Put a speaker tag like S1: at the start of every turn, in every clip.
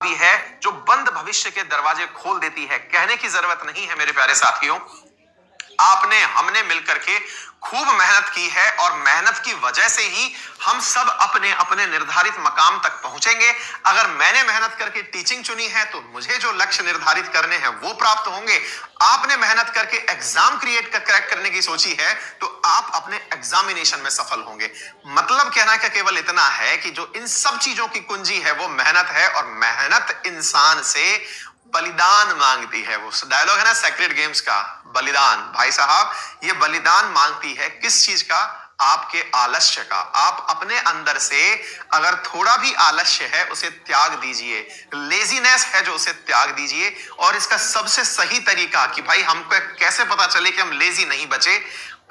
S1: भी है जो बंद भविष्य के दरवाजे खोल देती है। कहने की जरूरत नहीं है मेरे प्यारे साथियों, आपने हमने मिलकर के खूब मेहनत की है और मेहनत की वजह से ही हम सब अपने अपने निर्धारित मकाम तक पहुंचेंगे। अगर मैंने मेहनत करके टीचिंग चुनी है तो मुझे जो लक्ष्य निर्धारित करने हैं वो प्राप्त होंगे। आपने मेहनत करके एग्जाम क्रैक करने की सोची है तो आप अपने एग्जामिनेशन में सफल होंगे। मतलब कहना का केवल इतना है कि जो इन सब चीजों की कुंजी है वो मेहनत है, और मेहनत इंसान से बलिदान मांगती है। वो डायलॉग है ना सेक्रेड गेम्स का, बलिदान। भाई साहब, ये बलिदान मांगती है किस चीज का? आपके आलस्य का। आप अपने अंदर से अगर थोड़ा भी आलस्य है उसे त्याग दीजिए, लेजीनेस है जो उसे त्याग दीजिए। और इसका सबसे सही तरीका कि भाई हमको कैसे पता चले कि हम लेजी नहीं बचे,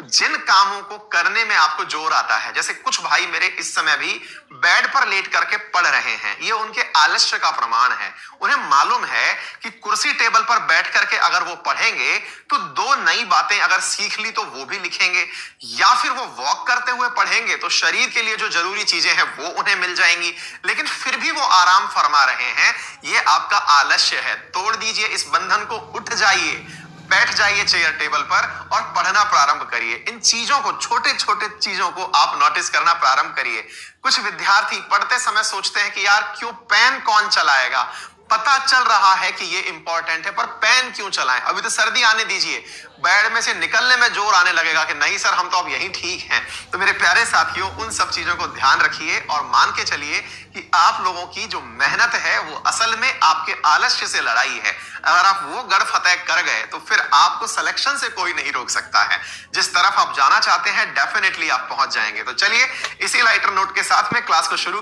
S1: जिन कामों को करने में आपको जोर आता है, जैसे कुछ भाई मेरे इस समय भी बेड पर लेट करके पढ़ रहे हैं, ये उनके आलस्य का प्रमाण है। उन्हें मालूम है कि कुर्सी टेबल पर बैठ करके अगर वो पढ़ेंगे तो दो नई बातें अगर सीख ली तो वो भी लिखेंगे, या फिर वो वॉक करते हुए पढ़ेंगे तो शरीर के लिए जो जरूरी चीजें हैं वो उन्हें मिल जाएंगी, लेकिन फिर भी वो आराम फरमा रहे हैं। ये आपका आलस्य है। तोड़ दीजिए इस बंधन को, उठ जाइए, बैठ जाइए चेयर टेबल पर और पढ़ना प्रारंभ करिए। इन चीजों को, छोटे छोटे चीजों को आप नोटिस करना प्रारंभ करिए। कुछ विद्यार्थी पढ़ते समय सोचते हैं कि यार क्यों पेन कौन चलाएगा, पता चल रहा है कि ये इंपॉर्टेंट है, पर पेन क्यों चलाएं? अभी तो सर्दी आने दीजिए, बेड में से निकलने में जोर आने लगेगा कि नहीं सर हम तो अब यही ठीक हैं। तो मेरे प्यारे साथियों, उन सब चीजों को ध्यान रखिए और मान के चलिए कि आप लोगों की जो मेहनत है वो असल में आपके आलस्य से लड़ाई है। अगर आप वो गढ़ फतेह कर गए तो फिर आपको सिलेक्शन से कोई नहीं रोक सकता है। जिस तरफ आप जाना चाहते हैं डेफिनेटली आप पहुंच जाएंगे। तो चलिए इसी लाइटर नोट के साथ में क्लास को शुरू